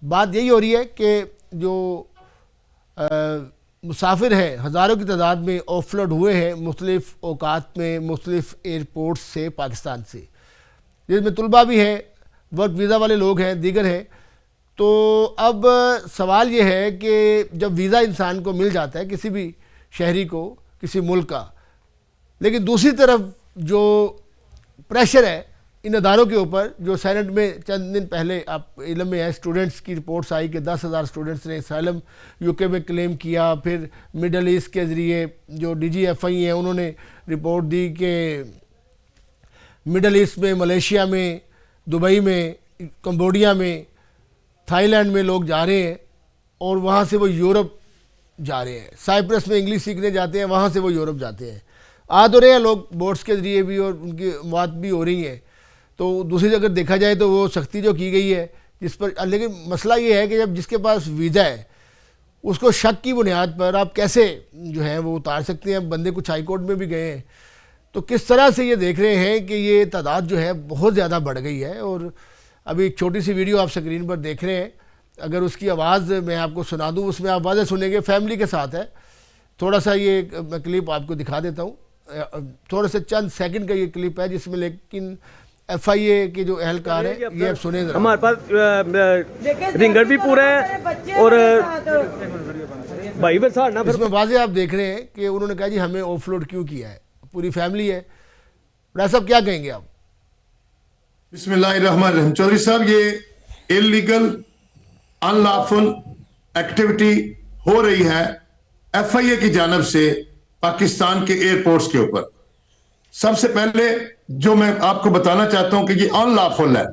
बात यही हो रही है कि जो मुसाफिर हैं हज़ारों की तादाद में ऑफलोड हुए हैं मुख्तलिफ़ औकात में मुख्तलिफ़ एयरपोर्ट से पाकिस्तान से, जिसमें तलबा भी हैं, वर्क वीज़ा वाले लोग हैं, दीगर हैं। तो अब सवाल ये है कि जब वीज़ा इंसान को मिल जाता है किसी भी शहरी को किसी मुल्क का, लेकिन दूसरी तरफ जो प्रेशर है इन अदारों के ऊपर, जो सेनेट में चंद दिन पहले आप इल्म में है स्टूडेंट्स की रिपोर्ट्स आई कि 10,000 स्टूडेंट्स ने असylum यूके में क्लेम किया। फिर मिडल ईस्ट के ज़रिए जो DGFI हैं उन्होंने रिपोर्ट दी कि मिडल ईस्ट में, मलेशिया में, दुबई में, कंबोडिया में, थाईलैंड में लोग जा रहे हैं और वहाँ से वो यूरोप जा रहे हैं। साइप्रस में इंग्लिश सीखने जाते हैं, वहाँ से वो यूरोप जाते हैं। आ तो रहे हैं लोग बोट्स के ज़रिए भी और उनकी मौत भी हो रही है। तो दूसरी अगर देखा जाए तो वो सख्ती जो की गई है जिस पर, लेकिन मसला ये है कि जब जिसके पास वीज़ा है उसको शक की बुनियाद पर आप कैसे जो है वो उतार सकते हैं। बंदे कुछ हाई कोर्ट में भी गए हैं। तो किस तरह से ये देख रहे हैं कि ये तादाद जो है बहुत ज़्यादा बढ़ गई है। और अभी एक छोटी सी वीडियो आप स्क्रीन पर देख रहे हैं, अगर उसकी आवाज़ मैं आपको सुना दूँ, उसमें आप वाज़े सुनेंगे, फैमिली के साथ है। थोड़ा सा ये मैं क्लिप आपको दिखा देता हूँ, थोड़ा सा चंद सेकंड का ये क्लिप है जिसमें लेकिन FIA के जो एहलकार है ये आप सुने। हमारे पास रिंगर भी पूरा है और भाई ना इसमें वाज़े आप देख रहे हैं कि उन्होंने कहा जी हमें ऑफलोड क्यों किया है, पूरी फैमिली है। बड़ा साहब क्या कहेंगे आप? बिस्मिल्लाहिर्रहमानिर्रहीम। चौधरी साहब, ये इलीगल अनलॉफुल एक्टिविटी हो रही है FIA की जानब से पाकिस्तान के एयरपोर्ट्स के ऊपर। सबसे पहले जो मैं आपको बताना चाहता हूं कि ये अनलॉफुल है।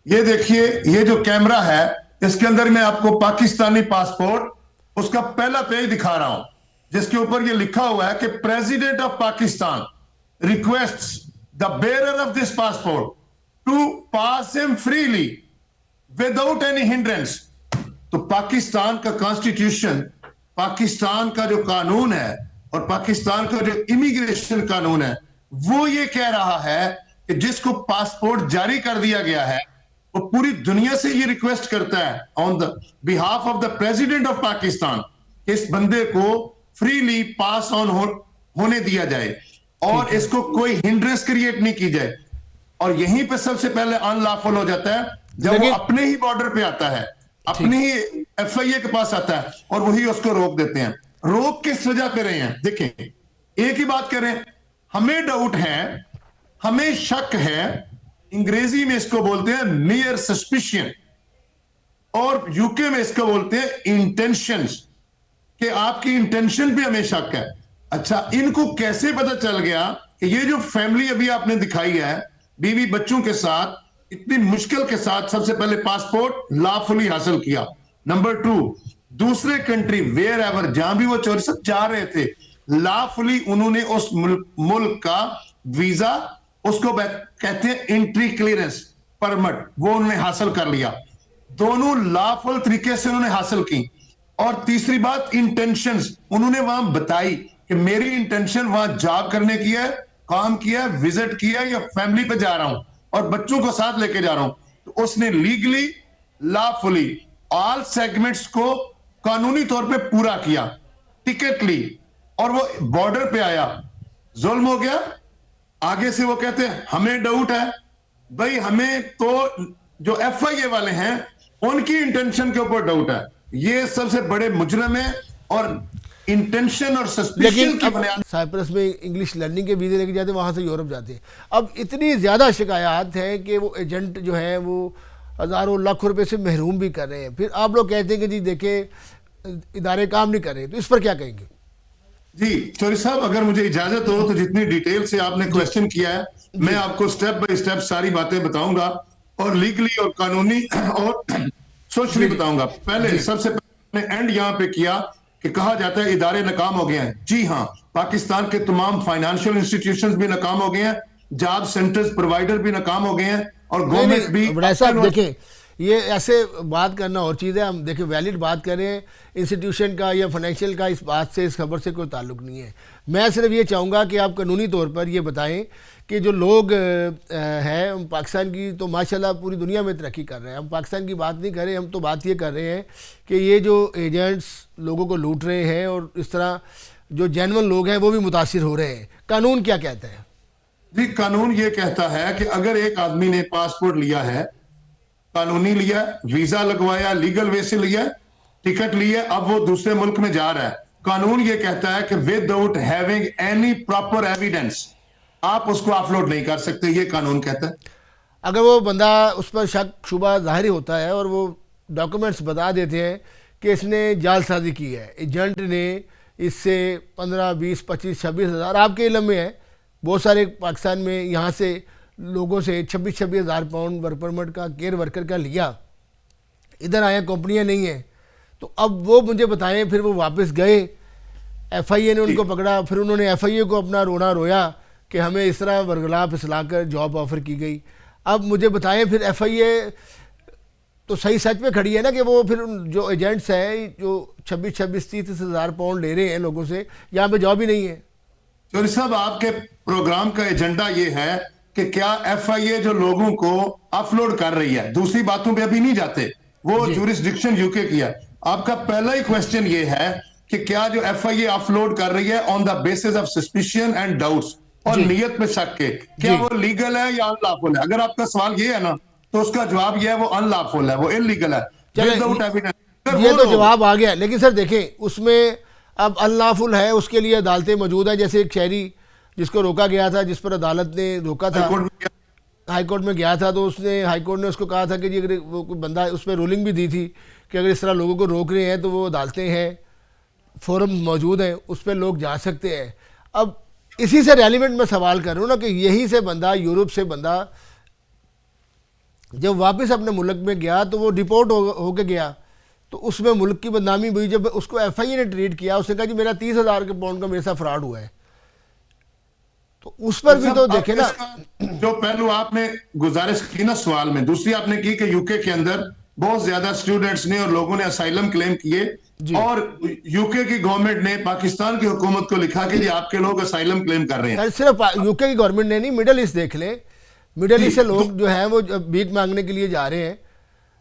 ये देखिए, ये जो कैमरा है इसके अंदर मैं आपको पाकिस्तानी पासपोर्ट उसका पहला पेज दिखा रहा हूं, जिसके ऊपर ये लिखा हुआ है कि president of Pakistan requests the bearer of this passport to pass him freely without any hindrance. तो पाकिस्तान का कॉन्स्टिट्यूशन, पाकिस्तान का जो कानून है और पाकिस्तान का जो इमिग्रेशन कानून है वो ये कह रहा है कि जिसको पासपोर्ट जारी कर दिया गया है वो पूरी दुनिया से ये रिक्वेस्ट करता है on the behalf of the president of Pakistan, इस बंदे को फ्रीली पास ऑन होने दिया जाए और इसको कोई हिंड्रेंस क्रिएट नहीं की जाए। और यहीं पे सबसे पहले अनलॉफुल हो जाता है जब वो अपने ही बॉर्डर पे आता है, अपने ही FIA के पास आता है और वही उसको रोक देते हैं। रोक किस वजह पे रहे हैं? देखें, एक ही बात करें, हमें डाउट है, हमें शक है, अंग्रेजी में इसको बोलते हैं नियर सस्पिशन और यूके में इसको बोलते हैं इंटेंशंस, कि आपकी इंटेंशन पे हमें शक है। अच्छा, इनको कैसे पता चल गया कि ये जो फैमिली अभी आपने दिखाई है बीवी बच्चों के साथ, इतनी मुश्किल के साथ सबसे पहले पासपोर्ट लॉफुली हासिल किया। नंबर 2, दूसरे कंट्री वेयर एवर जहां भी वो चोरी सब जा रहे थे, लॉफुली उन्होंने उस मुल्क का वीजा, उसको कहते हैं एंट्री क्लियरेंस परमिट, वो उन्होंने हासिल कर लिया। दोनों लॉफुल तरीके से उन्होंने हासिल की। और तीसरी बात, इंटेंशंस उन्होंने वहां बताई कि मेरी इंटेंशन वहां जॉब करने की है, काम किया, विजिट किया या फैमिली पे जा रहा हूं और बच्चों को साथ लेके जा रहा हूं। तो उसने लीगली लॉफुली ऑल सेगमेंट्स को कानूनी तौर पे पूरा किया, टिकट ली और वो बॉर्डर पे आया। जुल्म हो गया। आगे से वो कहते हैं हमें डाउट है। भाई, हमें तो जो FIA वाले हैं उनकी इंटेंशन के ऊपर डाउट है। ये सबसे बड़े मुजरिम है और इंटेंशन और सस्पिशन की बुनियाद। साइप्रस में इंग्लिश लर्निंग के वीज़े लेके जाते हैं, वहाँ से यूरोप जाते हैं। अब इतनी ज़्यादा शिकायत है कि वो एजेंट जो है वो हज़ारों लाखों रुपए से महरूम भी कर रहे हैं। फिर आप लोग कहते हैं कि जी देखें इदारे काम नहीं कर रहे, तो इस पर क्या कहेंगे? जी चौधरी साहब, अगर मुझे इजाजत हो तो जितनी डिटेल से आपने क्वेश्चन किया है मैं आपको स्टेप बाय स्टेप सारी बातें बताऊंगा और लीगली और कानूनी और सोशली बताऊंगा। पहले सबसे पहले एंड यहां पे किया कि कहा जाता है इदारे नाकाम हो गए हैं। जी हाँ, पाकिस्तान के तमाम फाइनेंशियल इंस्टीट्यूशंस भी नाकाम हो गए हैं, जॉब सेंटर्स प्रोवाइडर भी नाकाम हो गए हैं और गवर्नमेंट भी। ऐसा देखें, ये ऐसे बात करना और चीज़ है। हम देखिए वैलिड बात करें इंस्टीट्यूशन का या फाइनेंशियल का, इस बात से, इस खबर से कोई ताल्लुक नहीं है। मैं सिर्फ ये चाहूँगा कि आप कानूनी तौर पर ये बताएं कि जो लोग हैं पाकिस्तान की, तो माशाल्लाह पूरी दुनिया में तरक्की कर रहे हैं। हम पाकिस्तान की बात नहीं कर रहे, हम तो बात ये कर रहे हैं कि ये जो एजेंट्स लोगों को लूट रहे हैं और इस तरह जो जेन्युइन लोग हैं वो भी मुतासिर हो रहे हैं। कानून क्या कहता है? जी, कानून ये कहता है कि अगर एक आदमी ने पासपोर्ट लिया है, कानूनी लिया, वीजा लगवाया, लीगल वे से लिया, टिकट लिया, अब वो दूसरे मुल्क में जा रहा है, कानून ये कहता है कि without having any proper evidence आप उसको ऑफलोड नहीं कर सकते, ये कानून कहता है। अगर वो बंदा, उस पर शक शुबा जाहिर होता है और वो डॉक्यूमेंट्स बता देते हैं कि इसने जालसाजी की है, एजेंट ने इससे 15, 20, 25, 26 हज़ार, आपके इल्म में है बहुत सारे पाकिस्तान में यहाँ से लोगों से 26 हज़ार पाउंड वर्क परमिट का, केयर वर्कर का लिया, इधर आया, कंपनियाँ नहीं हैं, तो अब वो मुझे बताएं, फिर वो वापस गए, FIA ने उनको पकड़ा, फिर उन्होंने FIA को अपना रोना रोया कि हमें इस तरह वर्गला फिसला कर जॉब ऑफ़र की गई। अब मुझे बताएं फिर FIA तो सही सच पे खड़ी है ना कि वो फिर जो एजेंट्स हैं जो 26, 30 हज़ार पाउंड ले रहे हैं लोगों से, यहाँ पे जॉब ही नहीं है। चौधरी साहब, आपके प्रोग्राम का एजेंडा ये है कि क्या FIA जो लोगों को अपलोड कर रही है, दूसरी बातों पे अभी नहीं जाते, वो ज्यूरिसडिक्शन यूके की है। आपका पहला ही क्वेश्चन ये है कि क्या जो FIA अपलोड कर रही है on the basis of suspicion and doubts, और नियत में शक के, क्या वो लीगल है या अनलॉफुल है? अगर आपका सवाल ये है ना, तो उसका जवाब ये है वो अनलॉफुल है, वो इलीगल है, विदाउट एविडेंस। ये तो जवाब आ गया, लेकिन सर देखें उसमें अब अनलॉफुल है, उसके लिए अदालतें मौजूद हैं। जैसे एक शहरी जिसको रोका गया था, जिस पर अदालत ने रोका था, हाई कोर्ट में गया था, तो उसने, हाई कोर्ट ने उसको कहा था कि जी अगर वो कोई बंदा, उस पर रूलिंग भी दी थी कि अगर इस तरह लोगों को रोक रहे हैं तो वो अदालतें हैं, फोरम मौजूद हैं, उस पर लोग जा सकते हैं। अब इसी से रेलिवेंट मैं सवाल कर रहा हूँ ना कि यहीं से बंदा, यूरोप से बंदा जब वापस अपने मुल्क में गया तो वो डिपोर्ट होके गया, तो उसमें मुल्क की बदनामी हुई। जब उसको FIA ने ट्रीट किया, उसने कहा जी मेरा 30 हज़ार के पाउंड का मेरे साथ फ्रॉड हुआ है, तो उस पर भी तो देखे ना। जो पहलू आपने गुजारिश की ना सवाल में, दूसरी आपने की कि यूके के अंदर बहुत ज्यादा स्टूडेंट्स ने और लोगों ने असाइलम क्लेम किए, और यूके की गवर्नमेंट ने पाकिस्तान की हुकूमत को लिखा कि जी आपके लोग असाइलम क्लेम कर रहे हैं। सिर्फ यूके की गवर्नमेंट ने नहीं, मिडल ईस्ट देख लें, मिडल ईस्ट से लोग जो हैं वो भीख मांगने के लिए जा रहे हैं,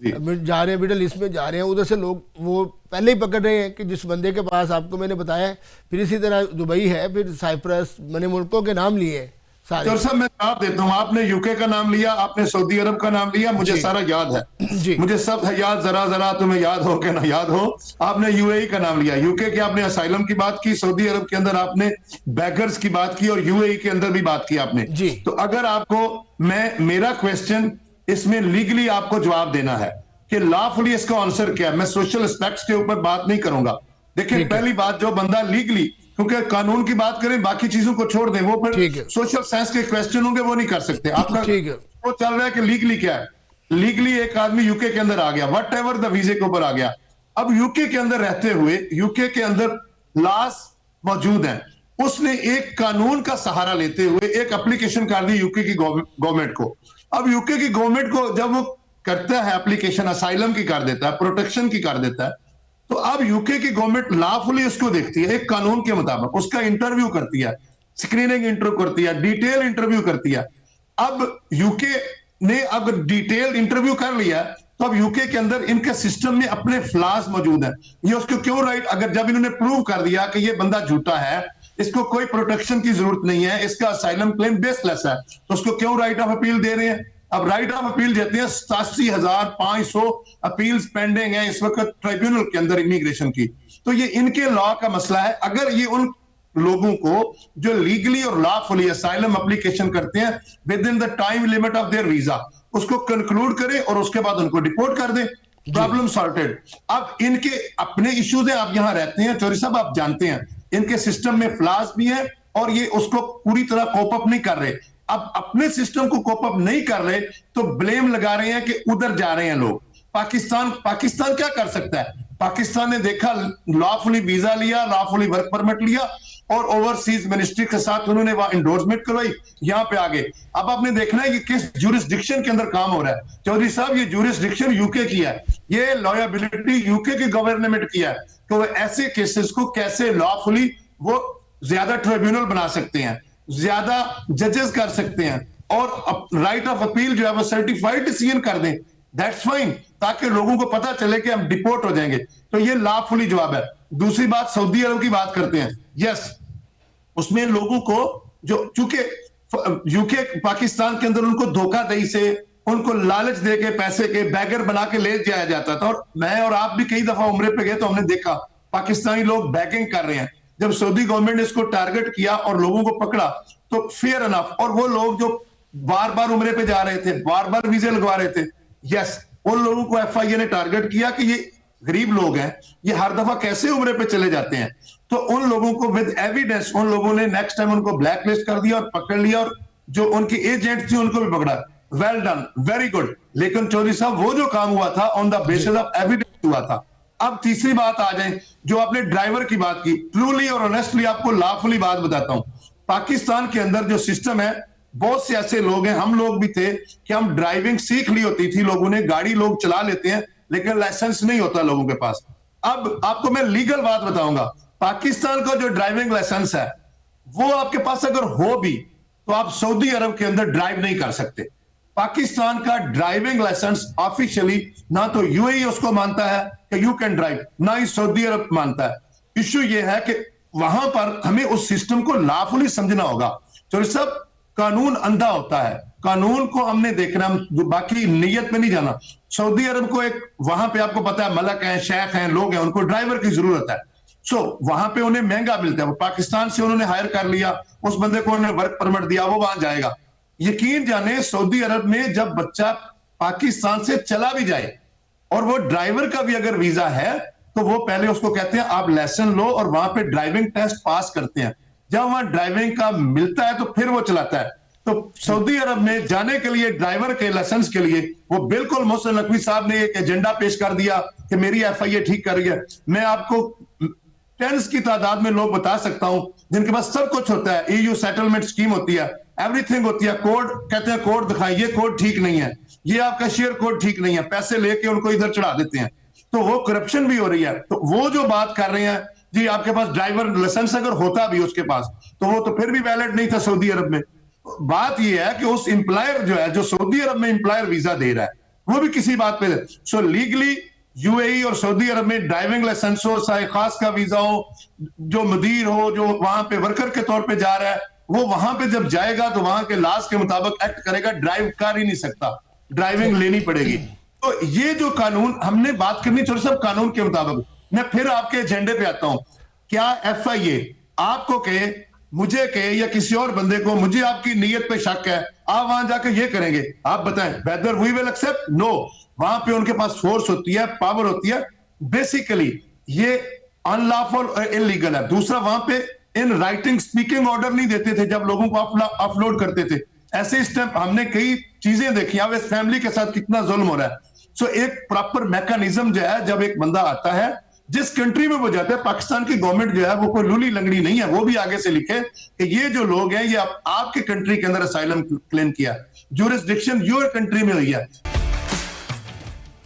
मिडल ईस्ट में जा रहे हैं, उधर से लोग वो पहले ही पकड़ रहे हैं कि जिस बंदे के पास आपको मैंने बताया। फिर इसी तरह दुबई है, फिर साइप्रस, मैंने मुल्कों के नाम लिए सारे। सर साहब मैं जवाब देता हूँ, आपने यूके का नाम लिया, आपने सऊदी अरब का नाम लिया, मुझे सारा याद है जी, मुझे सब है याद, जरा जरा तुम्हें याद हो के ना याद हो। आपने UAE का नाम लिया, यूके के आपने असाइलम की बात की, सऊदी अरब के अंदर आपने बैगर्स की बात की, और UAE के अंदर भी बात की आपने जी। तो अगर आपको मेरा क्वेश्चन इसमें लीगली आपको जवाब देना है कि लॉफुली इसका आंसर क्या है, मैं सोशल एस्पेक्ट्स के ऊपर बात नहीं करूंगा। देखिए पहली बात, जो बंदा लीगली, क्योंकि कानून की बात करें, बाकी चीजों को छोड़ दें, वो फिर सोशल साइंस के क्वेश्चन होंगे, वो नहीं कर सकते। आपका वो चल रहा है कि लीगली क्या है। लीगली एक आदमी यूके के अंदर आ गया, वट एवर द वीजे के ऊपर आ गया, अब यूके के अंदर रहते हुए, यूके के अंदर लॉस मौजूद है, उसने एक कानून का सहारा लेते हुए एक एप्लीकेशन कर दी यूके की गवर्नमेंट को। अब यूके की गवर्नमेंट को जब वो करता है एप्लीकेशन, असाइलम की कर देता है, प्रोटेक्शन की कर देता है, तो अब यूके की गवर्नमेंट लॉफुली उसको देखती है, एक कानून के मुताबिक उसका इंटरव्यू करती है, स्क्रीनिंग इंटरव्यू करती है, डिटेल इंटरव्यू करती है। अब यूके ने अगर डिटेल इंटरव्यू कर लिया, तो अब यूके के अंदर इनके सिस्टम में अपने फ्लॉज मौजूद है। ये उसको क्यों राइट, अगर जब इन्होंने प्रूव कर दिया कि ये बंदा झूठा है, इसको कोई प्रोटेक्शन की जरूरत नहीं है, इसका असाइलम क्लेम बेसलेस है, तो उसको क्यों राइट ऑफ अपील दे रहे हैं? अब राइट ऑफ अपील देते हैं, 87,500 अपील्स पेंडिंग है इस वक्त ट्राइब्यूनल के अंदर इमिग्रेशन की। तो ये इनके लॉ का मसला है। अगर ये उन लोगों को जो लीगली और लॉफुली असाइलम एप्लीकेशन करते हैं with in the time limit of their visa, उसको कंक्लूड करें और उसके बाद उनको डिपोर्ट कर दें, प्रॉब्लम सॉर्टेड। अब इनके अपने इश्यूज हैं, आप यहां रहते हैं चौधरी साहब, आप जानते हैं इनके सिस्टम में फ्लॉज भी है, और ये उसको पूरी तरह कोप अप नहीं कर रहे। अब अपने सिस्टम को कोप अप नहीं कर रहे तो ब्लेम लगा रहे हैं कि उधर जा रहे हैं लोग। पाकिस्तान क्या कर सकता है? पाकिस्तान ने देखा, लॉफुली वीजा लिया, लॉफुली वर्क परमिट लिया और ओवरसीज मिनिस्ट्री के साथ उन्होंने वहां इंडोर्समेंट करवाई, यहां पे आ गए। अब आपने देखना है कि किस ज्यूरिसडिक्शन के अंदर काम हो रहा है। चौधरी साहब, ये ज्यूरिसडिक्शन यूके की है, ये लॉयबिलिटी यूके की गवर्नमेंट की है कि वो ऐसे केसेस को कैसे लॉफुली वो ज्यादा ट्रिब्यूनल बना सकते हैं, ज्यादा जजेस कर सकते हैं और राइट ऑफ अपील जो है वो सर्टिफाइड डिसीजन कर दें। दैट्स फाइन, ताकि लोगों को पता चले कि हम डिपोर्ट हो जाएंगे। तो ये लॉफुली जवाब है। दूसरी बात, सऊदी अरब की बात करते हैं। यस, उसमें लोगों को जो चूंकि यूके पाकिस्तान के अंदर उनको धोखाधड़ी से, उनको लालच दे के, पैसे के बैगर बना के ले जाया जाता था। और मैं और आप भी कई दफा उम्रे पे गए तो हमने देखा पाकिस्तानी लोग बैगिंग कर रहे हैं। जब सऊदी गवर्नमेंट ने इसको टारगेट किया और लोगों को पकड़ा तो फेयर अनफ, और वो लोग जो बार बार उम्रे पे जा रहे थे, बार बार वीजे लगवा रहे थे, यस, उन लोगों को एफआईए ने टारगेट किया कि ये गरीब लोग हैं, ये हर दफा कैसे उम्रे पे चले जाते हैं। तो उन लोगों को विद एविडेंस उन लोगों ने नेक्स्ट टाइम उनको ब्लैक लिस्ट कर दिया और पकड़ लिया, और जो उनके एजेंट थे उनको भी पकड़ा। Well done, very good. लेकिन चौधरी साहब, वो जो काम हुआ था on the basis of evidence हुआ था। अब तीसरी बात आ जाए, जो आपने ड्राइवर की बात की, ट्रूली और ऑनेस्टली आपको लॉफुली बात बताता हूं। पाकिस्तान के अंदर जो सिस्टम है, बहुत से ऐसे लोग हैं, हम लोग भी थे, कि हम ड्राइविंग सीख ली होती थी लोगों ने, गाड़ी लोग चला लेते हैं लेकिन लाइसेंस नहीं होता लोगों के पास। अब आपको मैं लीगल बात बताऊंगा, पाकिस्तान का जो ड्राइविंग लाइसेंस है वो आपके पास अगर हो भी तो आप सऊदी अरब के अंदर ड्राइव नहीं कर सकते। पाकिस्तान का ड्राइविंग लाइसेंस ऑफिशियली ना तो यूएई उसको मानता है कि यू कैन ड्राइव, ना ही सऊदी अरब मानता है। इश्यू ये है कि वहां पर हमें उस सिस्टम को लॉफुली समझना होगा। तो सब कानून अंधा होता है, कानून को हमने देखना, बाकी नीयत में नहीं जाना। सऊदी अरब को एक वहां पे आपको पता है मलक हैं, शेख हैं, लोग हैं, उनको ड्राइवर की जरूरत है। वहां पे उन्हें महंगा मिलता है। वो पाकिस्तान से उन्होंने हायर कर लिया, उस बंदे को उन्होंने वर्क परमिट दिया, वो वहां जाएगा। यकीन जाने सऊदी अरब में जब बच्चा पाकिस्तान से चला भी जाए और वो ड्राइवर का भी अगर वीजा है तो वो पहले उसको कहते हैं आप लाइसेंस लो और वहां पे ड्राइविंग टेस्ट पास करते हैं। जब वहां ड्राइविंग का मिलता है तो फिर वो चलाता है। तो सऊदी अरब में जाने के लिए ड्राइवर के लाइसेंस के लिए वो बिल्कुल मोहसिन नकवी साहब ने एक एजेंडा पेश कर दिया कि मेरी एफआईए ठीक कर रही है। मैं आपको टेंस की तादाद में लोग बता सकता हूं जिनके पास सब कुछ होता है, ईयू सेटलमेंट स्कीम होती है, एवरीथिंग होती है, कोड कहते हैं कोड दिखाएं, ये कोड ठीक नहीं है, ये आपका शेयर कोड ठीक नहीं है, पैसे लेके उनको इधर चढ़ा देते हैं। तो वो करप्शन भी हो रही है। तो वो जो बात कर रहे हैं जी, आपके पास ड्राइवर लाइसेंस अगर होता भी उसके पास तो वो तो फिर भी वैलिड नहीं था सऊदी अरब में। बात ये है कि उस एम्प्लॉयर जो है, जो सऊदी अरब में एम्प्लॉयर वीजा दे रहा है, वो भी किसी बात पे। सो लीगली यूएई और सऊदी अरब में ड्राइविंग लाइसेंस हो, चाहे खास का वीजा हो, जो मुदीर हो, जो वहां पे वर्कर के तौर पे जा रहा है, वो वहां पे जब जाएगा तो वहां के लॉज के मुताबिक एक्ट करेगा, ड्राइव कर ही नहीं सकता, ड्राइविंग लेनी पड़ेगी। तो ये जो कानून हमने बात करनी चाहिए सब कानून के मुताबिक। मैं फिर आपके एजेंडे पे आता हूं। क्या एफआईए आपको कहे, मुझे कहे या किसी और बंदे को, मुझे आपकी नीयत पे शक है, आप वहां जाकर ये करेंगे, आप बताएं whether we will accept? No. वहां पे उनके पास फोर्स होती है, पावर होती है। बेसिकली ये अनलॉफुल और इलीगल है। दूसरा, वहां पे इन राइटिंग स्पीकिंग ऑर्डर नहीं देते थे जब लोगों को अपलोड करते थे। ऐसे स्टेप हमने कई चीजें देखी। अब इस फैमिली के साथ कितना जुल्म हो रहा है। सो एक प्रॉपर मैकेनिज्म जो है, जब एक बंदा आता है जिस कंट्री में वो जाता है, पाकिस्तान की गवर्नमेंट जो है वो कोई लूली लंगड़ी नहीं है, वो भी आगे से लिखे कि ये जो लोग हैं ये आपके कंट्री के अंदर असाइलम क्लेम किया, ज्यूरिसडिक्शन योर कंट्री में हुई है।